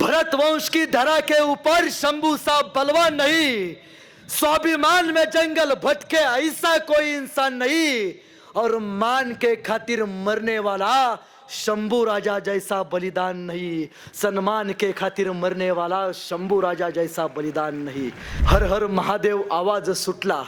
भरत वंश की धरा के ऊपर शंभू सा बलवान नहीं, स्वाभिमान में जंगल भटके ऐसा कोई इंसान नहीं, और मान के खातिर मरने वाला शंभू राजा जैसा बलिदान नहीं, सम्मान के खातिर मरने वाला शंभू राजा जैसा बलिदान नहीं। हर हर महादेव आवाज सुटला,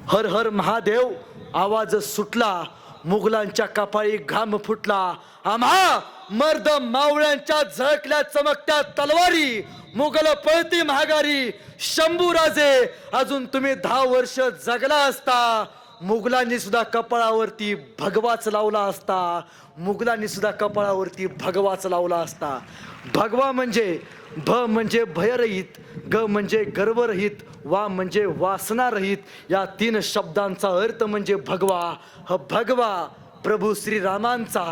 हर हर महादेव आवाज सुटला, मुघलांच्या कपाळी घाम फुटला। आम्हा मर्द मावळ्यांच्या झळकल्या चमकत्या तलवारी, मुघल पळती महागारी। शंभू राजे अजून तुम्ही 10 वर्ष जगला असता, मुघलांनी सुद्धा कपाळावरती भगवाच लावला असता, मुघलांनी सुद्धा कपाळावरती भगवाच लावला असता। भगवा म्हणजे भ म्हणजे भयरहित, ग म्हणजे गर्वरहित, वा म्हणजे वासनारहित, या 3 शब्दांचा अर्थ म्हणजे भगवा। हा भगवा प्रभू श्रीरामांचा,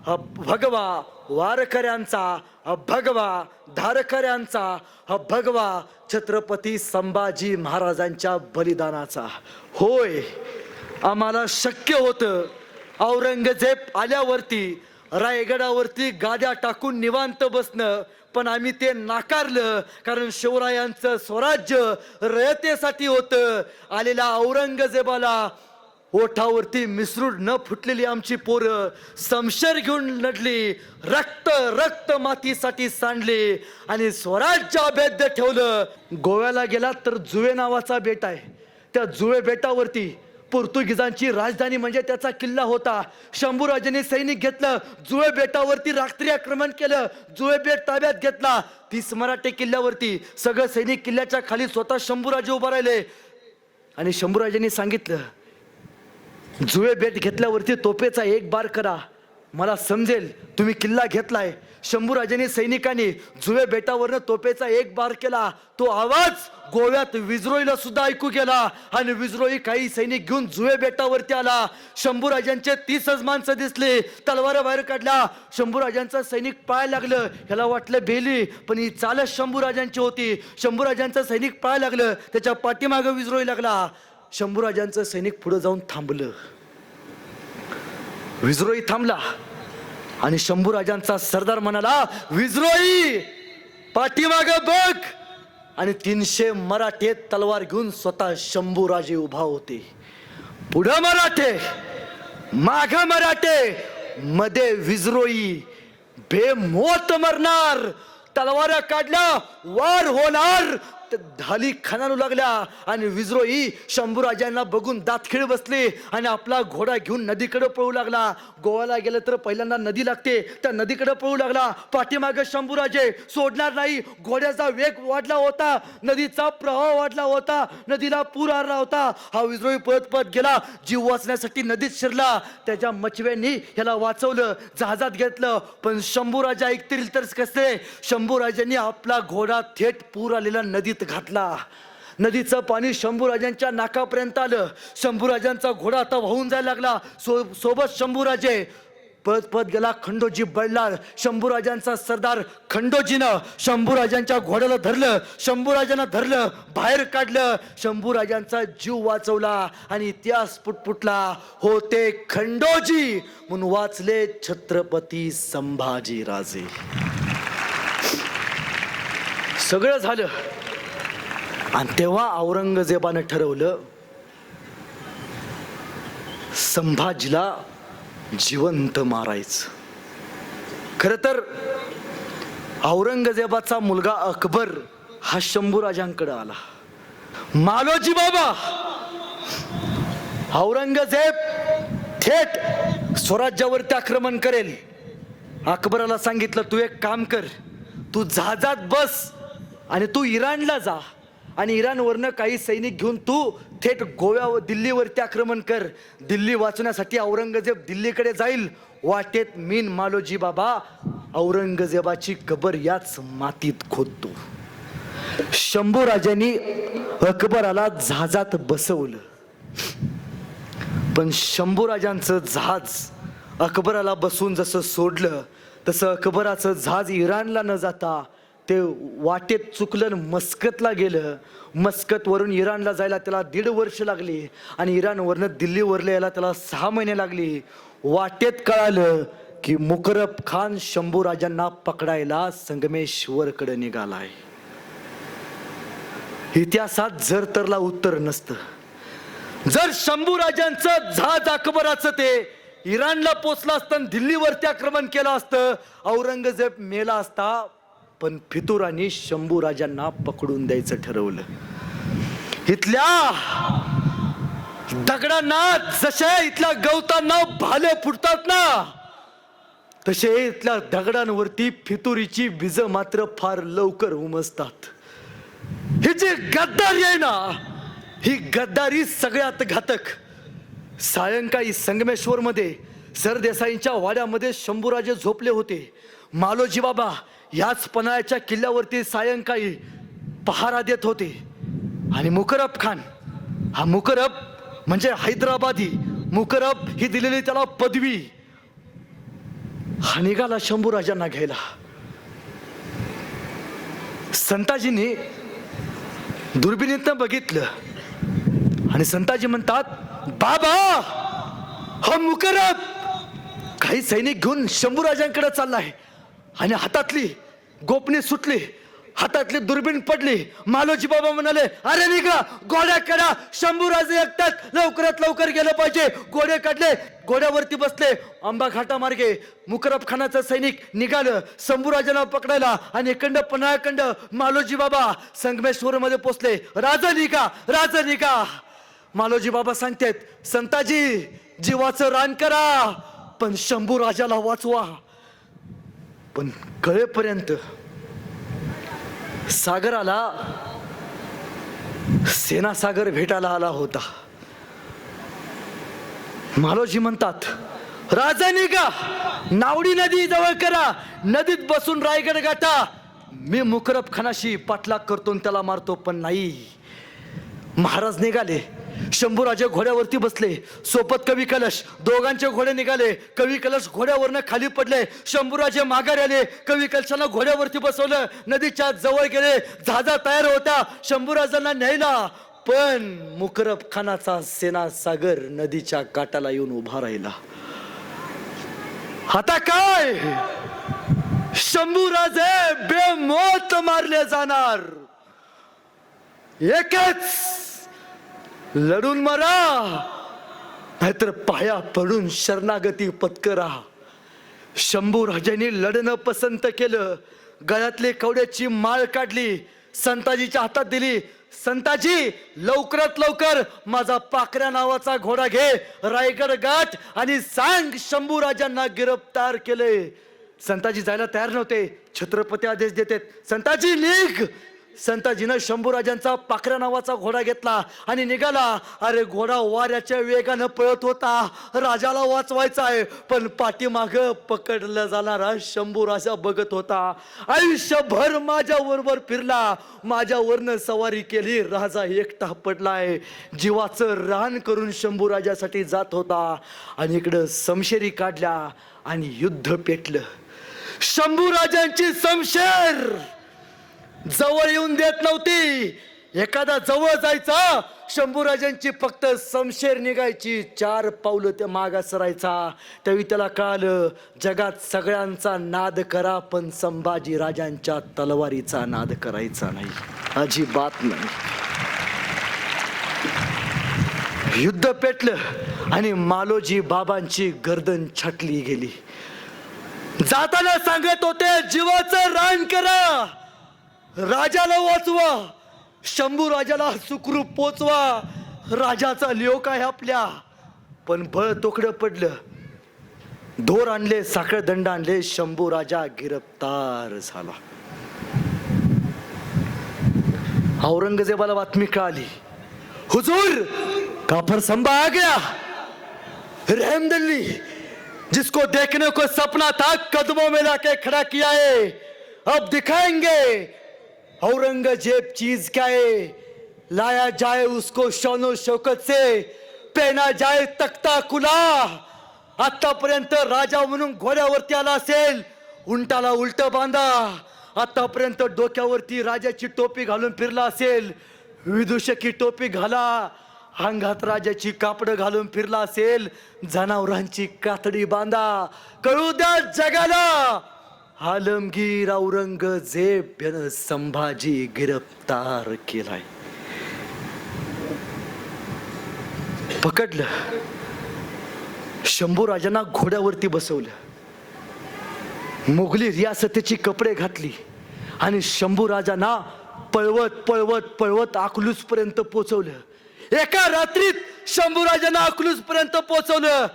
हा भगवा वारकऱ्यांचा, हा भगवा धारकऱ्यांचा, हा भगवा छत्रपती संभाजी महाराजांच्या बलिदानाचा। होय, आम्हाला शक्य होतं औरंगजेब आल्यावरती रायगडावरती गाद्या टाकून निवांत बसणं, पण आम्ही ते नाकारलं, कारण शिवरायांचं स्वराज्य रयतेसाठी होतं। आलेल्या औरंगजेबाला ओठावरती मिसरूड न फुटलेली आमची पोरं समशेर घेऊन लढली, रक्त रक्त मातीसाठी सांडली आणि स्वराज्य अभेद्य ठेवलं। गोव्याला गेला तर जुवे नावाचा बेट आहे, त्या जुवे बेटावरती पोर्तुगीजांची राजधानी म्हणजे त्याचा किल्ला होता। शंभूराजांनी सैनिक घेतलं, जुवे बेटावरती रात्री आक्रमण केलं, जुवे बेट ताब्यात घेतला। 30 मराठे किल्ल्यावरती, सगळं सैनिक किल्ल्याच्या खाली, स्वतः शंभूराजे उभा राहिले आणि शंभूराजांनी सांगितलं, जुवे बेट घेतल्यावरती तोफेचा 1 बार करा, मला समजेल तुम्ही किल्ला घेतलाय। शंभूराजांनी सैनिकांनी जुवे बेटावरनं तोफेचा 1 बार केला, तो आवाज गोव्यात विजरोईला सुद्धा ऐकू गेला आणि विजरोई काही सैनिक घेऊन जुवे बेटावरती आला। शंभूराजांचे 30 माणसं दिसले, तलवार बाहेर काढल्या, शंभूराजांचं सैनिक पळायला लागलं। ह्याला वाटलं बेली, पण ही चालच शंभूराजांची होती। शंभूराजांचं सैनिक पळायला लागलं, त्याच्या पाठीमागं विजरोई लागला। शंभूराजांचं सैनिक पुढे जाऊन थांबलं, विजरोई थांबला आणि शंभूराजांचा सरदार म्हणाला, विजरोई पाठीमागं बघ। आणि 300 मराठे तलवार घेऊन स्वतः शंभूराजे उभा होते। पुढे मराठे, माग मराठे, मध्ये विजरोई। बेमोत मरणार, तलवार काढल्या, वार होणार, ढाली खणानू लागल्या आणि विजरोई शंभूराजांना बघून दातखिळ बसले आणि आपला घोडा घेऊन नदीकडे पळू लागला। गोव्याला गेलं तर पहिल्यांदा नदी लागते, त्या नदीकडे पळू लागला। पाठीमागे शंभूराजे सोडणार नाही, घोड्याचा वेग वाढला होता, नदीचा प्रवाह वाढला होता, नदीला पूर आला होता। हा विजरोई पळत पळत गेला, जीव वाचण्यासाठी नदीत शिरला। त्याच्या मचव्यांनी ह्याला वाचवलं, जहाजात घेतलं, पण शंभूराजा ऐकतील तर कसे, शंभूराजांनी आपला घोडा थेट पूर आलेल्या नदीत घातला। नदीचं पाणी शंभूराजांच्या नाकापर्यंत आलं, शंभूराजांचा घोडा आता वाहून जायला लागला, सोबत शंभूराजे। पळत पळत गेला खंडोजी बळलाळ, शंभूराजांचा सरदार खंडोजीनं शंभूराजांच्या घोड्याला धरलं, शंभूराजांना धरलं, बाहेर काढलं, शंभूराजांचा जीव वाचवला आणि इतिहास पुटपुटला। होते खंडोजी म्हणून वाचले छत्रपती संभाजी राजे। सगळं झालं आणि तेव्हा औरंगजेबानं ठरवलं, संभाजीला जिवंत मारायचं। खरं तर औरंगजेबाचा मुलगा अकबर हा शंभूराजांकडे आला। मालोजी बाबा, औरंगजेब थेट स्वराज्यावरती आक्रमण करेल। अकबराला सांगितलं, तू एक काम कर, तू जहाजात बस आणि तू इराणला जा आणि इराणवरनं काही सैनिक घेऊन तू थेट दिल्लीवरती आक्रमण कर। दिल्ली वाचवण्यासाठी औरंगजेब दिल्लीकडे जाईल, वाटेत मीन मालोजी बाबा औरंगजेबाची कबर याच मातीत खोदतो। शंभूराजांनी अकबराला जहाजात बसवलं, पण शंभूराजांचं जहाज अकबराला बसून जसं सोडलं तसं अकबराचं जहाज इराणला न जाता ते वाटेत चुकलं, मस्कतला गेलं। मस्कतवरून इराणला जायला त्याला 1.5 वर्ष लागली आणि इराणवरनं दिल्लीवरला यायला त्याला 6 महिने लागली। वाटेत कळालं की मुकरब खान शंभूराजांना पकडायला संगमेश्वरकडे निघालाय. इतिहासात जर तरला उत्तर नसतं. जर शंभूराजांचं जहाज अकबराचं ते इराणला पोचलं असतं, दिल्लीवरती आक्रमण केलं असतं, औरंगजेब मेला असता. पण फितुरांनी शंभूराजांना पकडून द्यायचं ठरवलं. इथल्या दगडांना जसे इथल्या गवतांना भाले फुटतात ना, तसे इथल्या दगडांवरती फितुरीची बीज मात्र फार लवकर उमजतात. ही जी गद्दारी आहे ना, ही गद्दारी सगळ्यात घातक. सायंकाळी संगमेश्वर मध्ये सरदेसाईंच्या वाड्यामध्ये शंभूराजे झोपले होते. मालोजी बाबा याच पन्हाळ्याच्या किल्ल्यावरती सायंकाळी पहारा देत होते. आणि मुकरब खान, हा मुकरब म्हणजे हैदराबादी मुकरब ही दिलेली त्याला पदवी, हा निघाला शंभूराजांना घ्यायला. संताजींनी दुर्बिणीतनं बघितलं आणि संताजी म्हणतात, बाबा हा मुकरब काही सैनिक घेऊन शंभूराजांकडे चाललाय. आणि हातातली गोपणी सुटली, हातातली दुर्बीण पडली. मालोजी बाबा म्हणाले, अरे निघा, घोड्या काढा, शंभूराजे एकटाच, लवकरात लवकर गेलं पाहिजे. घोडे काढले, घोड्यावरती बसले. आंबा घाटा मार्गे मुकरब खानाचं सैनिक निघालं शंभूराजांना पकडायला. आणि इकडं पन्हाळ्याकडं मालोजी बाबा संगमेश्वर मध्ये पोचले. राजा निघा, राजा निघा. मालोजी बाबा सांगतात, संताजी जीवाचं रान करा, पण शंभूराजाला वाचवा. पण कळेपर्यंत सागराला सेनासागर भेटायला आला होता. मालोजी म्हणतात, राजा निघा, नावडी नदी जवळ करा, नदीत बसून रायगड गाठा. मी मुकरब खानाशी पाठलाग करतो आणि त्याला मारतो. पण नाही. महाराज निघाले, शंभूराजे घोड्यावरती बसले, सोबत कवी कलश. दोघांचे घोडे निघाले. कवी कलश घोड्यावरनं खाली पडले. शंभूराजे माघारी आले. कवी कलशाला घोड्यावरती बसवलं. नदीच्या जवळ गेले. जहाजा तयार होता शंभूराजांना न्यायला. पण मुकरब खानाचा सेना सागर नदीच्या काठाला येऊन उभा राहिला. आता काय, शंभूराजे बेमौत मारले जाणार. एकच, लढून मरा, नाहीतर पाया पडून शरणागती पत्करा. शंभूराजांनी लढणं पसंत केलं. गळ्यातली कवड्याची माळ काढली, संताजीच्या हातात दिली. संताजी लवकरात लवकर माझा पाखऱ्या नावाचा घोडा घे, रायगड गाठ आणि सांग शंभूराजांना गिरफ्तार केले. संताजी जायला तयार नव्हते. छत्रपती आदेश देतात, संताजी निघ. संताजीनं शंभूराजांचा पाखऱ्या नावाचा घोडा घेतला आणि निघाला. अरे घोडा वाऱ्याच्या वेगानं पळत होता. राजाला वाचवायचा आहे, पण पाठीमाग पकडला जाणारा शंभूराजा बघत होता. आयुष्यभर माझ्या बरोबर फिरला, माझ्यावरनं सवारी केली, राजा एकटा पडलाय. जीवाचं रान करून शंभूराजासाठी जात होता. आणि इकडं समशेरी काढल्या आणि युद्ध पेटलं. शंभूराजांची समशेर जवळ येऊन देत नव्हती. एखादा जवळ जायचा, शंभूराजांची फक्त समशेर निघायची. 4 पावलं ते मागा सरायचा. त्यावेळी त्याला कळालं, जगात सगळ्यांचा नाद करा, पण संभाजी राजांच्या तलवारीचा नाद करायचा नाही, अजिबात नाही. युद्ध पेटलं आणि मालोजी बाबांची गर्दन छाटली गेली. जाताना सांगत होते, जीवाचं रान करा, राजाला वाचवा, शंभूराजाला सुखरूप पोचवा. राजाचा लिओक आहे आपल्या. पण बळ तोकडं पडलं. धोर आणले, साखळ दंड आणले, शंभूराजा गिरफ्तार झाला. औरंगजेबाला बातमी कळाली, हुजूर काफर संभा आ गया. रहम दिल्ली, जिसको देखने को सपना था कदमों में लाके खड़ा किया है, अब दिखाएंगे औरंगजेब चीज क्या है. लाया जाए उसको शानो शौकत से, पहना जाए तख्ता कुला. आतापर्यंत राजा म्हणून घोड्यावरती आला असेल, उंटाला उलट बांधा. आतापर्यंत डोक्यावरती राजाची टोपी घालून फिरला असेल, विदूषकी टोपी घाला. अंगात राजाची कापडं घालून फिरला असेल, जनावरांची कातडी बांधा, कळू द्या जगाला, आलमगीर औरंगजेब यानं संभाजी गिरफ्तार केलाय. पकडलं, शंभू राजांना घोड्यावरती बसवलं, मुघली रियासतीची कपडे घातली आणि शंभू राजांना पळवत पळवत पळवत अकलूज पर्यंत पोहोचवलं. एका रात्रीत शंभू राजांना अकलूज पर्यंत पोहोचवलं.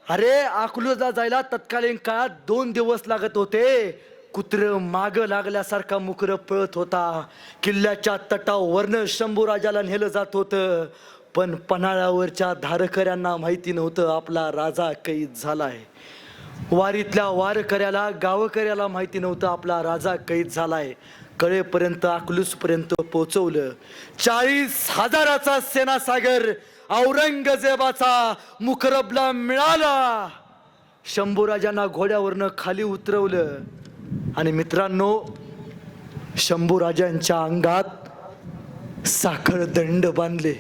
अरे अकलूजला जायला तत्कालीन काळात 2 दिवस लागत होते. कुत्र माग लागल्यासारखा मुकर पळत होता. किल्ल्याच्या तटावरनं शंभू राजाला नेलं जात होतं. पण पन्हाळ्यावरच्या धारकऱ्यांना माहिती नव्हतं आपला राजा कैद झालाय. वारीतल्या वारकऱ्याला गावकऱ्याला माहिती नव्हतं आपला राजा कैद झालाय. कळेपर्यंत अकलूज पर्यंत पोहोचवलं. 40,000चा सेनासागर औरंगजेबाचा मुकरबला मिळाला. शंभूराजांना घोड्यावरनं खाली उतरवलं आणि मित्रांनो, शंभूराजांच्या अंगात साखळ दंड बांधले,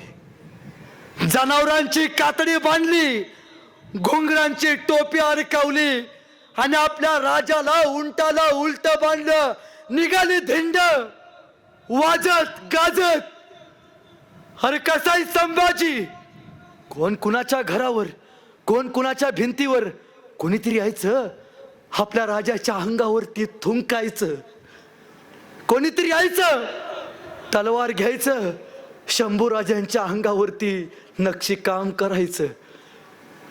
जनावरांची कातडी बांधली, घोंगरांची टोपी अडकवली आणि आपल्या राजाला उंटाला उलट बांधलं. निघाली धिंड वाजत गाजत. अरे कसाय संभाजी, कोण कुणाच्या घरावर, कोण कुणाच्या भिंतीवर, कोणीतरी यायचं आपल्या राजाच्या अंगावरती थुंकायचं. कोणीतरी यायचं तलवार घ्यायचं, शंभू राजांच्या अंगावरती नक्षीकाम करायचं.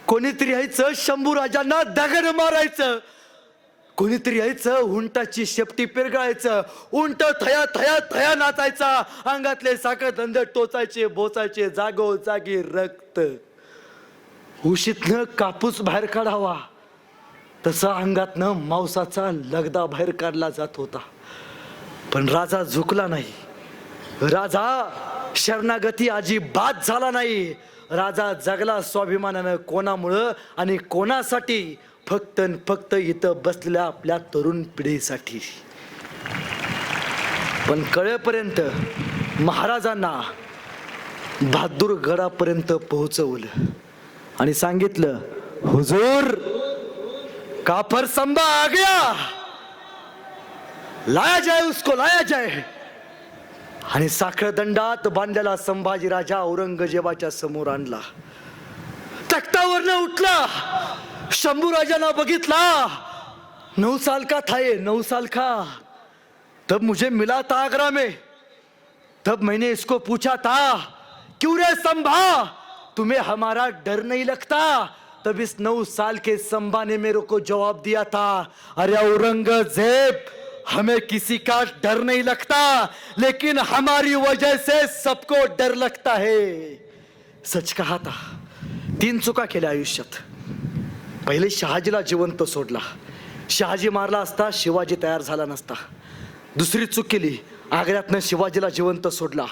कोणीतरी यायचं शंभू राजांना दगड मारायचं. कोणीतरी यायचं उंटाची शेपटी पेरगाळायचं. उंट थया थया थया नाचायचा. अंगातले साखळदंड टोचायचे, बोचायचे, जागोजागी रक्त. उशीतनं कापूस बाहेर काढावा तसा अंगातनं मांसाचा लगदा बाहेर काढला जात होता. पण राजा झुकला नाही. राजा शरणागती अजिबात झाला नाही. राजा जगला स्वाभिमानानं. कोणामुळं आणि कोणासाठी? फक्त फक्त इथं बसलेल्या आपल्या तरुण पिढीसाठी. पण कळेपर्यंत महाराजांना बहादूरगडापर्यंत पोहोचवलं आणि सांगितलं, हुजूर काफर संभा आ गया, लाया जाए उसको, लाया जाए. आणि साखळ दंडात बांधलेला संभाजी राजा औरंगजेबाच्या समोर आणला. तख्तावरनं उठला. शंभू राजाला बघितला. 9 साल का था ये, 9 साल का. तब मुझे मिला था आगरा में, तब मैंने इसको पूछा था, क्यों रे संभा, तुम्हें हमारा डर नहीं लगता? तब इस 9 साल के संभा ने मेरे को जवाब दिया था, अरे औरंगजेब, हमें किसी का डर नहीं लगता, लेकिन हमारी वजह से सबको डर लगता है. सच कहा था. 3 चुका केल्या आयुष्यात. पहिले शहाजीला जिवंत सोडला. शहाजी मारला असता शिवाजी तयार झाला नसता. दुसरी चूक केली, आग्र्यातनं शिवाजीला जिवंत सोडला.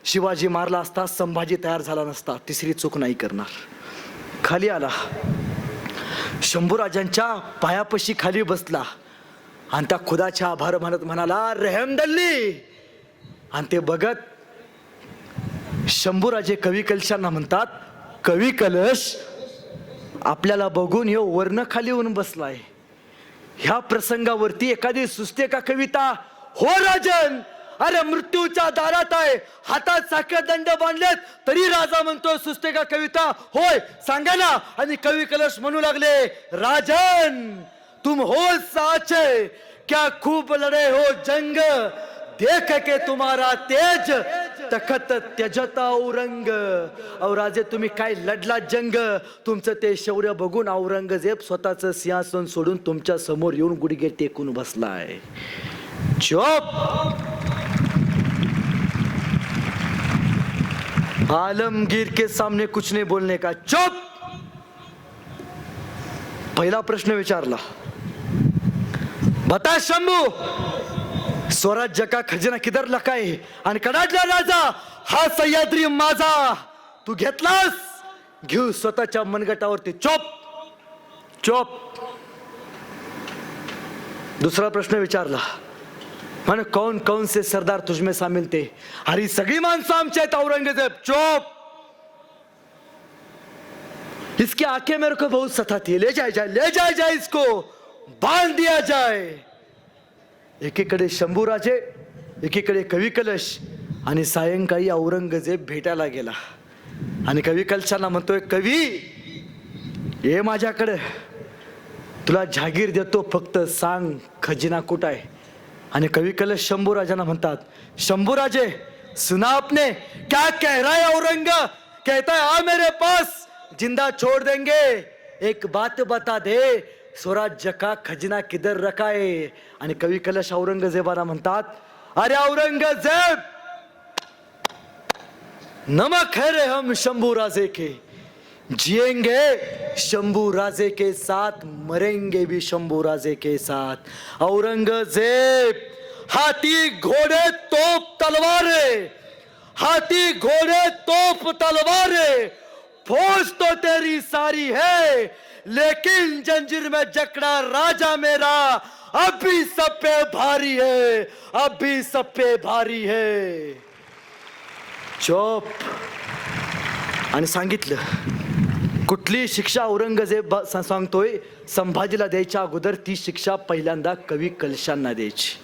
शिवाजी मारला असता संभाजी तयार झाला नसता. तिसरी चूक नाही करणार. खाली आला, शंभूराजांच्या पायापाशी खाली बसला आणि त्या खुदाच्या आभार म्हणत म्हणाला, रहमदल्ली. आणि ते बघत शंभूराजे कवी कलशांना म्हणतात, कवी कलश आपल्याला बघून यो वर्ण खाली येऊन बसलाय. ह्या प्रसंगावरती एखादी सुचते का कविता? हो राजन, अरे मृत्यूच्या दारात आहे, हातात साखळदंड बांधलेत, तरी राजा म्हणतो सुचते का कविता? होय, सांगा ना. आणि कवी कलश म्हणू लागले, राजन तुम हो साचे, क्या खूब लढे हो जंग, देख के तुम्हारा तेज तखत त्यजता औरंग. अहो राजे, तुम्ही काय लढला जंग. तुमचं ते शौर्य बघून औरंगजेब स्वतःचं सिंहासन सोडून तुमच्या समोर येऊन गुडघे टेकून बसलाय. चुप. आलमगीर के सामने कुछ नहीं बोलने का. चुप. पहिला प्रश्न विचारला, बता शंभू, स्वराज्य का खजिना किधर लका आहे? आणि कडाडला राजा, हा सह्याद्री माझा, तू घेतलास, घेऊ स्वतःच्या मनगटावरती. चोप चोप. दुसरा प्रश्न विचारला, म्हण कौन कौन से सरदार तुझमें सामील थे? अरे सगळी माणसं आमच्या आहेत औरंगजेब. चोप. इसकी आंखें मेरे को बहुत सताती है, ले जाए जाए इसको, बांध दिया जाए. एकीकडे शंभूराजे, एकीकडे कवी कलश. आणि सायंकाळी औरंगजेब भेटायला गेला आणि कवी कलशाला म्हणतोय, कवी ये माझ्याकडे, तुला जागीर देतो, फक्त सांग खजिना कुठं आहे. आणि कवी कलश शंभूराजांना म्हणतात, शंभूराजे सुना आपने क्या कह रहा है औरंग, कहता है आ मेरे पास जिंदा छोड़ देंगे, एक बात बता दे स्वराज्य का खजिना किधर रखा है. आणि कवी कलश औरंगजेबाला म्हणतात, अरे औरंगजेब नमक है रे हम शंभू राजे के, जिएंगे शंभू राजे के साथ, मरेंगे भी शंभू राजे के साथ. औरंगजेब हाथी घोड़े तोप तलवारें, हाथी घोड़े तोप तलवारें, फौज तो तेरी सारी है, लेकिन जंजीर में जकड़ा राजा मेरा अभी सब पे भारी है, अभी सब पे भारी है. चोप. आणि सांगितलं कुठली शिक्षा औरंगजेब सांगतोय, संभाजीला द्यायच्या अगोदर ती शिक्षा पहिल्यांदा कवी कलशांना द्यायची.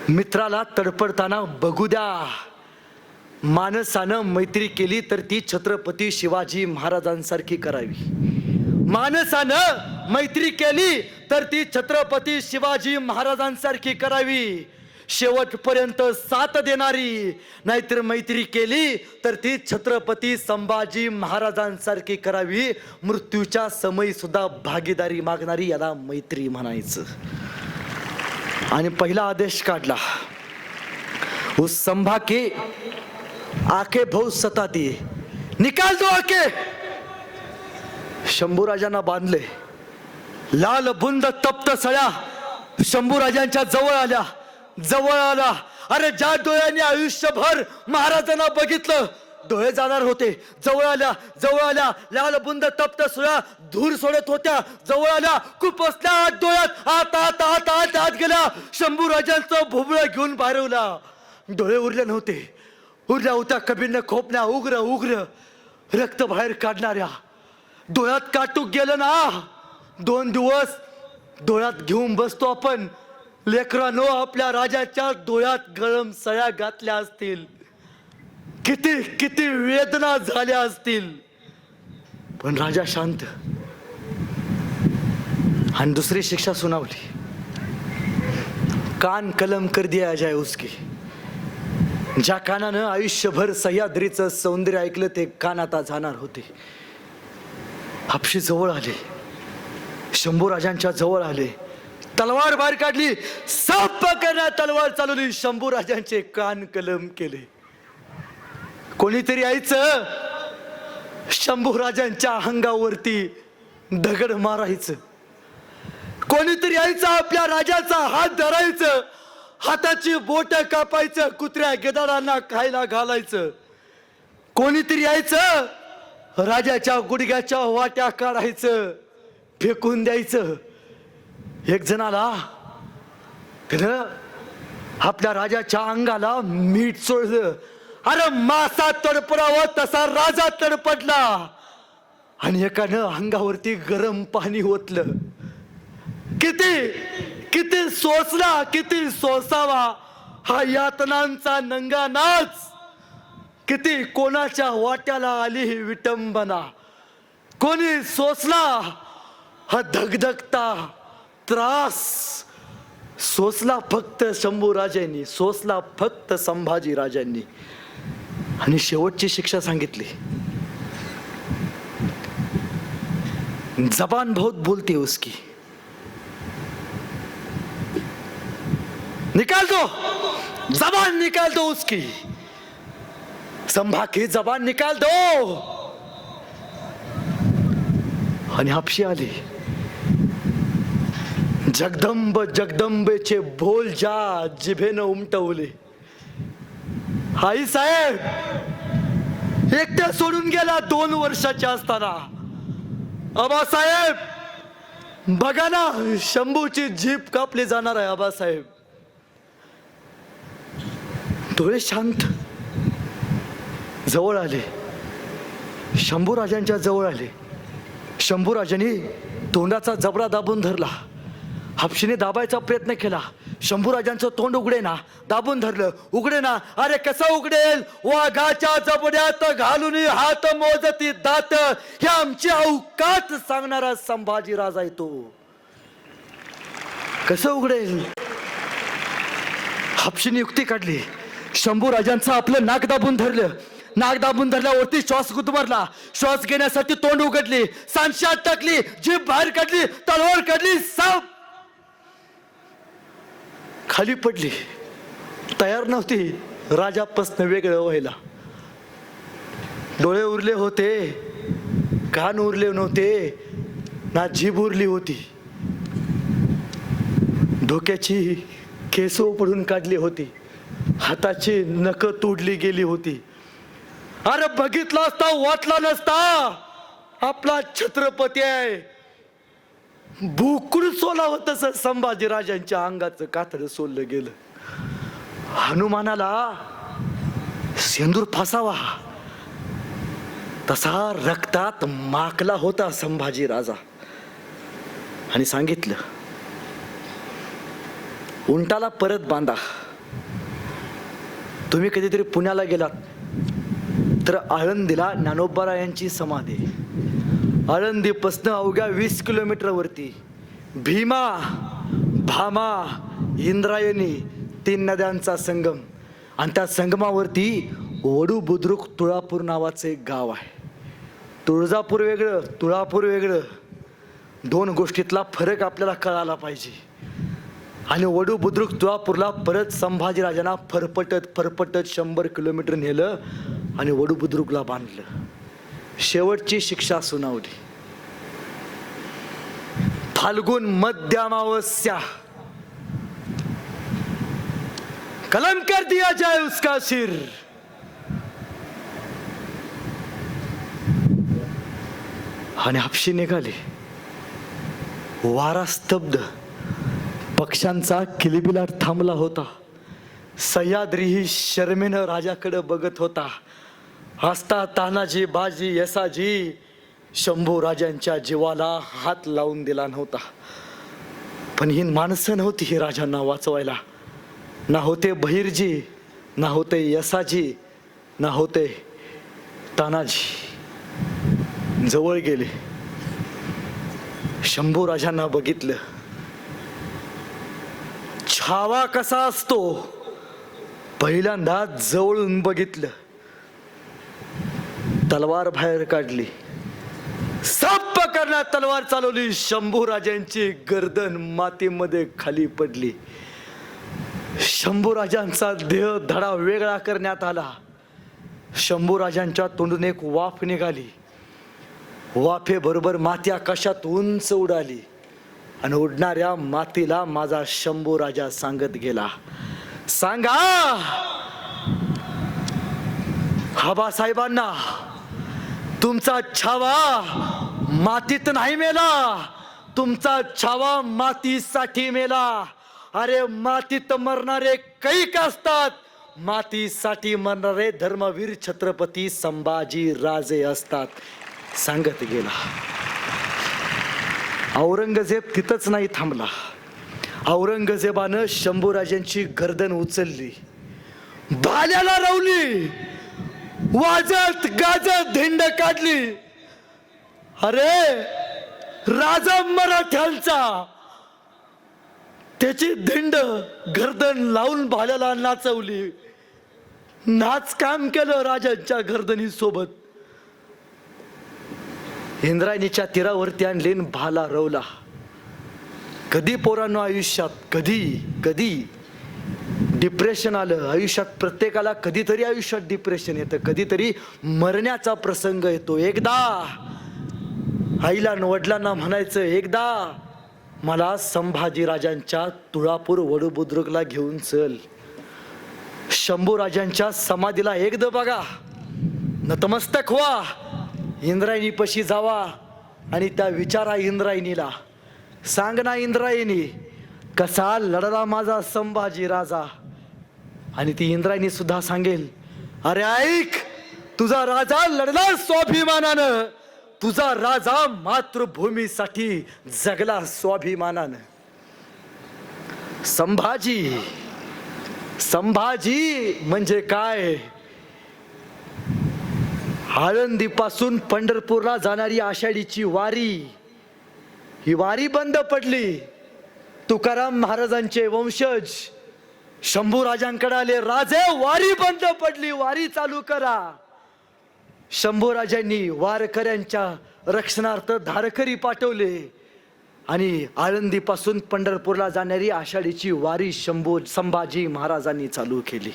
मित्राला तडपडताना बघू द्या. माणसानं मैत्री केली तर ती छत्रपती शिवाजी महाराजांसारखी करावी. माणसानं मैत्री केली तर ती छत्रपती शिवाजी महाराजांसारखी करावी. शेवटपर्यंत साथ देणारी, नाहीतर मैत्री केली तर ती छत्रपती संभाजी महाराजांसारखी करावी. मृत्यूच्या समयी सुद्धा भागीदारी मागणारी याला मैत्री म्हणायचं. आणि पहिला आदेश काढला, उस संभा के आके बहुत सताती है, निकाल दो आके. शंभूराजांना बांधले. लाल बुंद तप्त सळ्या शंभूराजांच्या जवळ आला. अरे ज्या डोळ्यांनी आयुष्यभर महाराजांना बघितलं, डोळे जाणार होते, जवळ आल्या. लाल बुंद तप्त सुळ्या धूर सोडत होत्या, जवळ आल्या, खुपसल्या डोळ्यात, आत गेल्या. शंभूराजांचं भोबळ घेऊन बाहेरवला. डोळे उरले नव्हते, उरल्या होत्या कबीरने खोपण्या, उग्र रक्त बाहेर काढणाऱ्या. डोळ्यात काटूक गेलं ना, 2 दिवस डोळ्यात घेऊन बसतो आपण. लेकरांनो, आपल्या राजाच्या डोळ्यात गरम सळ्या घातल्या असतील, किती वेदना झाल्या असतील, पण राजा शांत. आणि दुसरी शिक्षा सुनावली, कान कलम कर दिया जाए उसकी. ज्या कानानं आयुष्यभर सह्याद्रीचं सौंदर्य ऐकलं ते कान आता जाणार होते. हापशी जवळ आले, शंभूराजांच्या जवळ आले, तलवार बाहेर काढली, साप पकडण्या तलवार चालवली, शंभूराजांचे कान कलम केले. कोणीतरी यायचं, शंभूराजांच्या अंगावरती दगड मारायचं. कोणीतरी यायचं, आपल्या राजाचा हात धरायचं, हाताची बोट कापायचं, कुत्र्या गिधाडांना खायला घालायचं. कोणीतरी यायचं, राजाच्या गुडघ्याच्या वाट्या काढायचं, फेकून द्यायचं. एक जणाला त्यानं आपल्या राजाच्या अंगाला मीठ चोळलं. अरे मासा तडपडावा तसा राजा तडपडला. आणि एकानं अंगावरती गरम पाणी ओतलं. किती सोसला, किती सोसावा हा यातनांचा नंगा नाच. किती कोणाच्या वाट्याला आली ही विटंबना. कोणी सोसला हा धगधगता त्रास. सोसला फक्त शंभूराजांनी, सोसला फक्त संभाजी राजांनी. आणि शेवटची शिक्षा सांगितली, जबान बहुत बोलती है उसकी, निकाल दो, जबान निकाल दो उसकी, संभा की जबान निकाल दो. आणि हापशी आली. जगदंबेचे बोल ज्या जिभेनं उमटवले. आई साहेब एकट्या सोडून गेला 2 वर्षाच्या असताना. आबासाहेब बघा ना, शंभूची जीभ कापली जाणार आहे. आबासाहेब डोळे शांत, जवळ आले, शंभूराजांच्या जवळ आले. शंभूराजांनी तोंडाचा जबडा दाबून धरला. हापशीने दाबायचा प्रयत्न केला. शंभूराजांचं तोंड उघडेना. दाबून धरलं. उघडेना. अरे कसं उघडेल? वाघाच्या जबड्यात घालून हात मोजती दात, हे आमची अवकात सांगणारा संभाजी राजा आहे तो. कसं उघडेल? हापशीने युक्ती काढली. शंभूराजांचं आपलं नाक दाबून धरलं. नाक दाबून धरल्यावरती श्वास गुदमरला. श्वास घेण्यासाठी तोंड उघडली. सांशात टाकली. जीभ बाहेर काढली. तलवार काढली. साप खाली पडली. तयार नव्हती राजापासून वेगळं व्हायला. डोळे उरले होते, कान उरले नव्हते, ना जीभ उरली होती. डोक्याची केस पडून काढली होती. हाताची नख तोडली गेली होती. अरे बघितला असता वाटला नसता आपला छत्रपती आहे. बुकुड सोलावं तसं संभाजीराजांच्या अंगाचं कातड सोललं गेलं. हनुमानाला सेंदूर फासावा तसा रक्तात माकला होता संभाजी राजा. आणि सांगितलं, उंटाला परत बांधा. तुम्ही कधीतरी पुण्याला गेलात तर आळंदीला ज्ञानोबारायांची समाधी. आळंदीपासून अवघ्या 20 किलोमीटरवरती भीमा, भामा, इंद्रायणी 3 नद्यांचा संगम. आणि त्या संगमावरती वडू बुद्रुक तुळापूर नावाचं एक गाव आहे. तुळजापूर वेगळं, तुळापूर वेगळं. 2 गोष्टीतला फरक आपल्याला कळाला पाहिजे. आणि वडू बुद्रुक तुळापूरला परत संभाजीराजांना फरफटत 100 किलोमीटर नेलं आणि वडू बुद्रुकला बांधलं. शेवटची शिक्षा सुनावली. फाल्गुन मध्य अमावस्या, कलम कर दिया जाए उसका सिर. आणि हापशी निघाली. वारा स्तब्ध. पक्ष्यांचा किलबिलाट थांबला होता. सह्याद्रीही शर्मेनं राजाकडे बघत होता. हसता तानाजी बाजी यसाजी शंभू राजांच्या जीवाला हात लावून दिला नव्हता. पण ही माणसं नव्हती ही राजांना वाचवायला. ना होते बहिर्जी, ना होते यसाजी, ना होते तानाजी. जवळ गेले. शंभू राजांना बघितलं. छावा कसा असतो पहिल्यांदा जवळून बघितलं. तलवार बाहेर काढली. सप्प करण्यात तलवार चालवली. शंभू राजांची गर्दन मातीमध्ये खाली पडली. शंभू राजांचा देह धडा वेगळा करण्यात आला. शंभू राजांच्या तोंडून एक वाफ निघाली. वाफेबरोबर माती आकाशात उंच उडाली. आणि उडणाऱ्या मातीला माझा शंभू राजा सांगत गेला, सांगा आबासाहेबांना, तुमचा छावा मातीत नाही मेला, तुमचा छावा मातीसाठी मेला. अरे मातीत मरणारे कैक असतात, मातीसाठी मरणारे धर्मवीर छत्रपती संभाजी राजे असतात, सांगत गेला. औरंगजेब तिथंच नाही थांबला. औरंगजेबानं शंभूराजांची गर्दन उचलली, भाल्याला रवली, वाजत गाजत धिंड काढली. अरे राजा मराठ्यांचा, त्याची धिंड गर्दन लावून भाल्याला नाचवली. नाच काम केलं राजांच्या गर्दनी सोबत. इंद्रायणीच्या तीरावरती आणली, भाला रवला. कधी पोरांनो आयुष्यात कधी डिप्रेशन आलं आयुष्यात, प्रत्येकाला कधीतरी आयुष्यात डिप्रेशन येतं, कधीतरी मरण्याचा प्रसंग येतो. एकदा आईला वडिलांना म्हणायचं, एकदा मला संभाजी राजांच्या तुळापूर वडूबुद्रुकला घेऊन चल, शंभू राजांच्या समाधीला एकदा बघा, नतमस्तक व्हा, इंद्रायणीपाशी जावा आणि त्या विचारा इंद्रायणीला, सांग ना इंद्रायणी, कसा लढला माझा संभाजी राजा. आणि ती इंद्रायणी सुद्धा सांगेल, अरे ऐक, तुझा राजा लढला स्वाभिमानानं, तुझा राजा मातृभूमीसाठी जगला स्वाभिमानानं. संभाजी म्हणजे काय? आळंदीपासून पंढरपूरला जाणारी आषाढीची वारी, ही वारी बंद पडली. तुकाराम महाराजांचे वंशज शंभूराजांकडे आले, राजे वारी बंद पडली, वारी चालू करा. शंभूराजांनी वारकऱ्यांच्या रक्षणार्थ धारकरी पाठवले आणि आळंदीपासून पंढरपूरला जाणारी आषाढीची वारी संभाजी महाराजांनी चालू केली.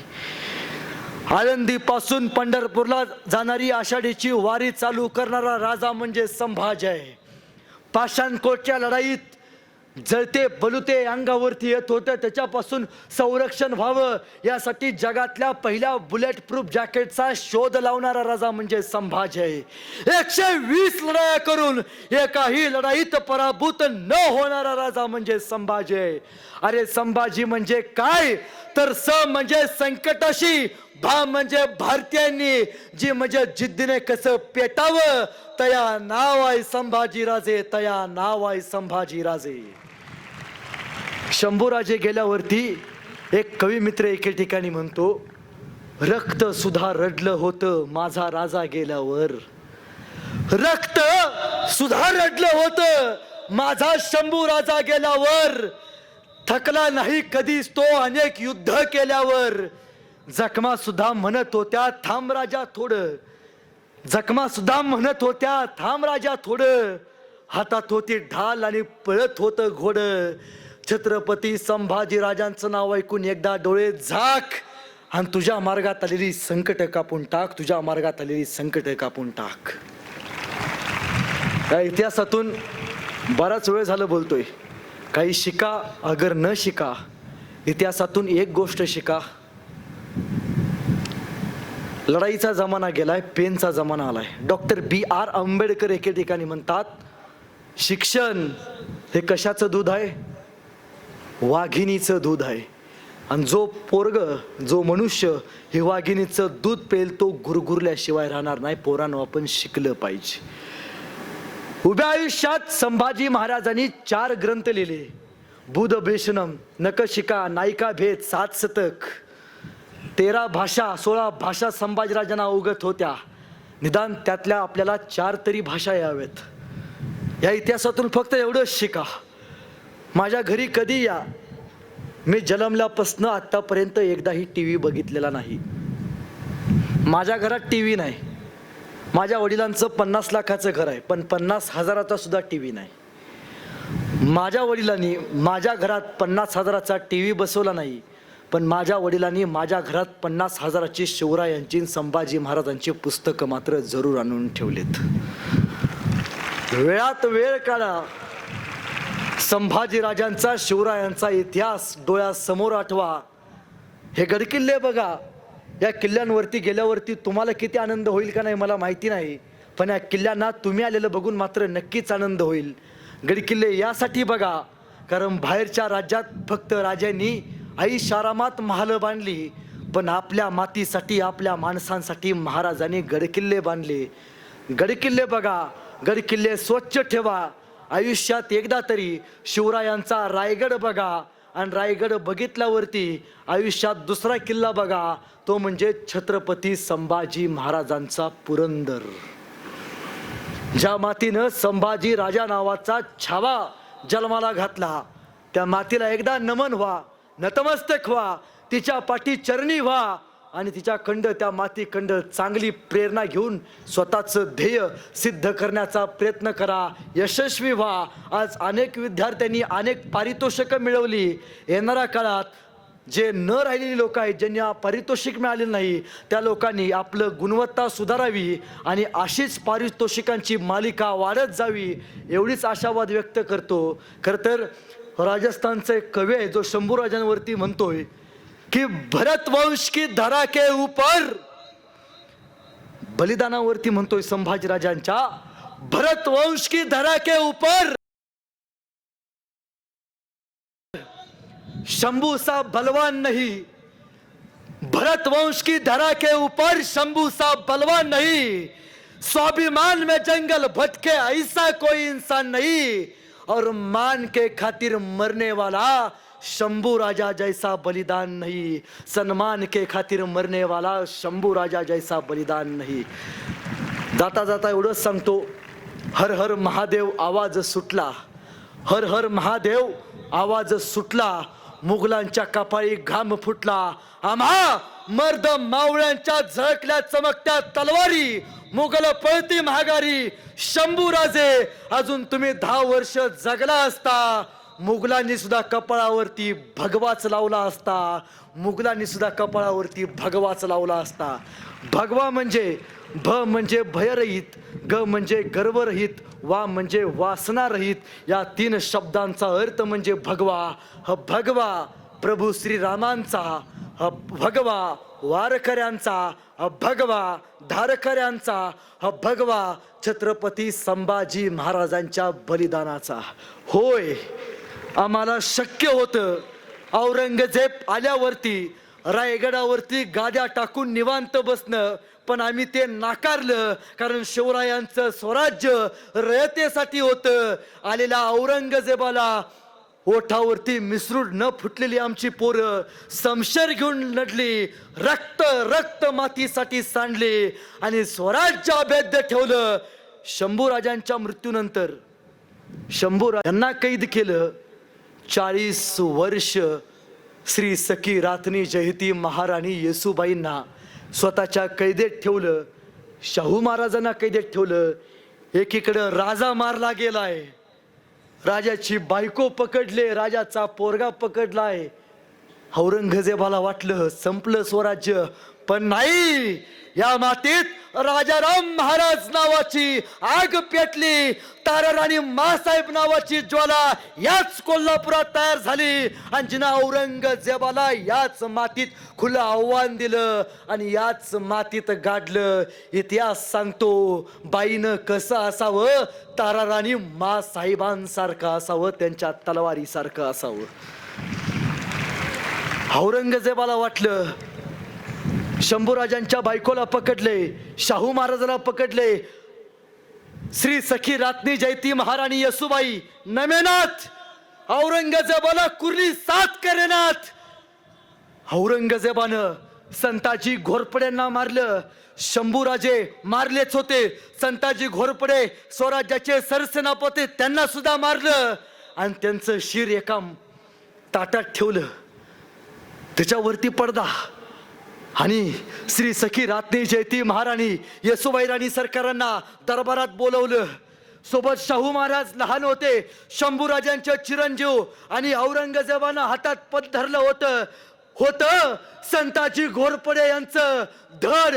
आळंदीपासून पंढरपूरला जाणारी आषाढीची वारी चालू करणारा राजा म्हणजे संभाजी आहे. पाषाणकोटच्या लढाईत जळते बलुते अंगावरती येत होतं, त्याच्यापासून संरक्षण व्हावं यासाठी जगातल्या पहिल्या बुलेट प्रूफ जॅकेटचा शोध लावणारा राजा म्हणजे संभाजी आहे. 120 लढाया करून एकाही लढाईत पराभूत न होणारा राजा म्हणजे संभाजी आहे. अरे संभाजी म्हणजे काय? तर म्हणजे संकटाशी, भा म्हणजे भारतीयांनी, जी म्हणजे जिद्दीने कसं पेटावं, तया नाव आहे संभाजीराजे, तया नाव आहे संभाजीराजे. शंभूराजे गेल्यावरती एक कवी मित्र एके ठिकाणी म्हणतो, रक्त सुद्धा रडलं होतं माझा राजा गेल्यावर. रक्त सुद्धा रडलं होतं माझा शंभू राजा गेल्यावर. थकला नाही कधीच तो अनेक युद्ध केल्यावर. जखमा सुद्धा म्हणत होत्या थांब राजा थोडं, जखमा सुद्धा म्हणत होत्या थांब राजा थोडं. हातात होती ढाल आणि पळत होतं घोडं. छत्रपती संभाजी राजांचं नाव ऐकून एकदा डोळे झाक आणि तुझ्या मार्गात आलेली संकट कापून टाक, तुझ्या मार्गात आलेली संकट कापून टाक. या इतिहासातून बराच वेळ झालं बोलतोय. काही शिका अगर न शिका. इतिहासातून एक गोष्ट शिका, लढाईचा जमाना गेलाय, पेनचा जमाना आलाय. Doctor B.R. आंबेडकर एके ठिकाणी म्हणतात, शिक्षण हे कशाचं दूध आहे? वाघिणीचं दूध आहे. आणि जो पोरग, जो मनुष्य हे वाघिणीचं दूध पेल तो गुरगुरल्याशिवाय राहणार नाही. पोरांनो आपण शिकलं पाहिजे. उभ्या आयुष्यात संभाजी महाराजांनी 4 ग्रंथ लिहिले. बुधभेषणम, नखशिका, नायिका भेद, 7 शतक, 13 भाषा, 16 भाषा संभाजीराजांना अवगत होत्या. निदान त्यातल्या आपल्याला 4 तरी भाषा याव्यात. या इतिहासातून फक्त एवढंच शिका. माझ्या घरी कधी या, मी जन्मल्यापासून आतापर्यंत एकदाही TV बघितलेला नाही. माझ्या घरात TV नाही. माझ्या वडिलांचं 50 लाखाचं घर आहे, पण 50,000चा सुद्धा TV नाही. माझ्या वडिलांनी माझ्या घरात 50,000चा TV बसवला नाही, पण माझ्या वडिलांनी माझ्या घरात 50,000ची शिवरायांची संभाजी महाराजांची पुस्तकं मात्र जरूर आणून ठेवलेत. वेळात वेळ काढा. संभाजी राजांचा, शिवरायांचा इतिहास डोळ्यासमोर आठवा. हे गडकिल्ले बघा. या किल्ल्यांवरती गेल्यावरती तुम्हाला किती आनंद होईल का नाही मला माहिती नाही, पण या किल्ल्यांना तुम्ही आलेलं बघून मात्र नक्कीच आनंद होईल. गडकिल्ले यासाठी बघा कारण बाहेरच्या राज्यात फक्त राजांनी ऐशारामात महाल बांधली, पण आपल्या मातीसाठी, आपल्या माणसांसाठी महाराजांनी गडकिल्ले बांधले. गडकिल्ले बघा, गडकिल्ले स्वच्छ ठेवा. आयुष्यात एकदा तरी शिवरायांचा रायगड बघा, आणि रायगड बघितल्यावरती आयुष्यात दुसरा किल्ला बघा, तो म्हणजे छत्रपती संभाजी महाराजांचा पुरंदर. ज्या मातीनं संभाजी राजा नावाचा छावा जन्माला घातला, त्या मातीला एकदा नमन व्हा, नतमस्तक व्हा, तिच्या पाठी चरणी व्हा आणि तिच्याखंड, त्या मातीखंड चांगली प्रेरणा घेऊन स्वतःचं ध्येय सिद्ध करण्याचा प्रयत्न करा, यशस्वी व्हा. आज अनेक विद्यार्थ्यांनी अनेक पारितोषिकं मिळवली. येणाऱ्या काळात जे न राहिलेली लोक आहेत, ज्यांना पारितोषिक मिळालेलं नाही, त्या लोकांनी आपलं गुणवत्ता सुधारावी आणि अशीच पारितोषिकांची मालिका वाढत जावी, एवढीच आशावाद व्यक्त करतो. खरं तर राजस्थानचा एक कवी आहे जो शंभूराजांवरती म्हणतोय कि भरत वंश की धरा के ऊपर, बलिदानावरती म्हणतोय संभाजी राजांच्या, भरत वंश की धरा के ऊपर शंभू सा बलवान नहीं, भरत वंश की धरा के ऊपर शंभू सा बलवान नहीं, स्वाभिमान में जंगल भटके ऐसा कोई इंसान नहीं, और मान के खातिर मरने वाला शंभू राजा जैसा बलिदान नहीं। सन्मान के खातिर मरने वाला शंभू राजा जैसा बलिदान नहीं। जाता जाता एवढंच सांगतो, हर हर महादेव आवाज सुटला, हर हर महादेव आवाज सुटला, मुघलांच्या कपाळी घाम फुटला, आम्हा मर्द मावळ्यांच्या झळकल्या चमकत्या तलवारी, मुघल पळती महागारी, शंभू राजे अजून तुम्ही 10 वर्ष जगला असता, मुघलांनी सुद्धा कपाळावरती भगवाच लावला असता, मुघलांनी सुद्धा कपाळावरती भगवाच लावला असता। भगवा म्हणजे भ म्हणजे भयरहित, ग म्हणजे गर्वरहित, वा म्हणजे वासनारहित, या 3 शब्दांचा अर्थ म्हणजे भगवा। हा भगवा प्रभू श्रीरामांचा, हा भगवा वारकऱ्यांचा, हा भगवा धारकऱ्यांचा, हा भगवा छत्रपती संभाजी महाराजांच्या बलिदानाचा। होय, आम्हाला शक्य होतं औरंगजेब आल्यावरती रायगडावरती गाद्या टाकून निवांत बसणं, पण आम्ही ते नाकारलं, कारण शिवरायांचं स्वराज्य रयतेसाठी होतं। आलेल्या औरंगजेबाला ओठावरती मिसरूड न फुटलेली आमची पोरं समशेर घेऊन लढली, रक्त रक्त मातीसाठी सांडले आणि स्वराज्य अभेद्य ठेवलं। शंभूराजांच्या मृत्यूनंतर शंभूराजांना कैद केलं, 40 वर्ष श्री सखी रातनी जयती महाराणी येसूबाईंना स्वतःच्या कैदेत ठेवलं, शाहू महाराजांना कैदेत ठेवलं। एकीकडं राजा मारला गेलाय, राजाची बायको पकडले, राजाचा पोरगा पकडलाय। औरंगजेबाला वाटलं संपलं स्वराज्य, पण नाही, या मातीत राजाराम महाराज नावाची आग पेटली, ताराराणी मासाहेब नावाची ज्वाला याच कोल्हापुरात तयार झाली, आणि जिना औरंगजेबाला याच मातीत खुलं आव्हान दिलं आणि याच मातीत गाडलं। इतिहास सांगतो, बाईनं कसं असावं, ताराराणी मासाहेबांसारखं असावं, त्यांच्या तलवारीसारखं असावं। औरंगजेबाला वाटलं शंभूराजांच्या बायकोला पकडले, शाहू महाराजाला पकडले, श्री सखी रातनी जयती महाराणी येसूबाई नमेनाथ, औरंगजेबाला कुर्ली साथ करेनाथ। औरंगजेबानं संताजी घोरपड्यांना मारलं, शंभूराजे मारलेच होते, संताजी घोरपडे स्वराज्याचे सरसेनापती त्यांना सुद्धा मारलं, आणि त्यांचं शिर एका ताटात ठेवलं, त्याच्यावरती पडदा, आणि श्री सखी रातनी जयती महाराणी येसूबाई राणी सरकारांना दरबारात बोलवलं। सोबत शाहू महाराज लहान होते, शंभूराजांचे चिरंजीव, आणि औरंगजेबानं हातात पद धरलं होतं संताजी घोरपडे यांचं धड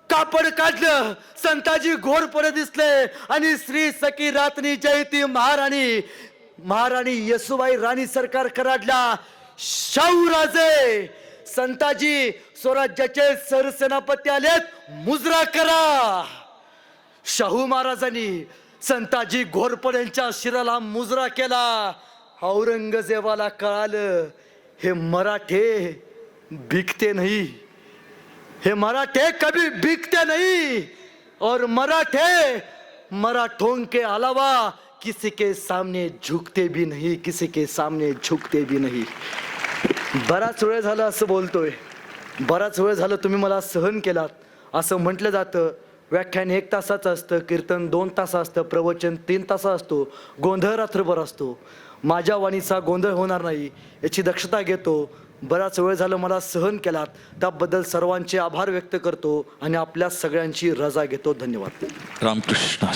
कापड काढलं, संताजी घोरपडे दिसले, आणि श्री सखी रातनी जयती महाराणी येसूबाई राणी सरकार कराडला। शाहू राजे, संताजी स्वराज्याचे सरसेनापती आलेत, मुजरा करा। शाहू महाराजांनी संताजी घोरपड्यांच्या शिराला मुजरा केला। औरंगजेबाला कळालं, हे मराठे बिकते नहीं, हे मराठे कभी बिकते नहीं, और मराठों के अलावा किसी के सामने झुकते भी नहीं, किसी के सामने झुकते भी नहीं। बराच वेळ झाला असं बोलतोय, बराच वेळ झालं तुम्ही मला सहन केलात असं म्हटलं जातं। व्याख्यान 1 तासाचं असतं, कीर्तन 2 तास असतं, प्रवचन 3 तास असतो, गोंधळ रात्रभर असतो। माझ्या वाणीचा गोंधळ होणार नाही याची दक्षता घेतो। बराच वेळ झालं मला सहन केलात, त्याबद्दल सर्वांचे आभार व्यक्त करतो आणि आपल्या सगळ्यांची रजा घेतो। धन्यवाद। रामकृष्ण।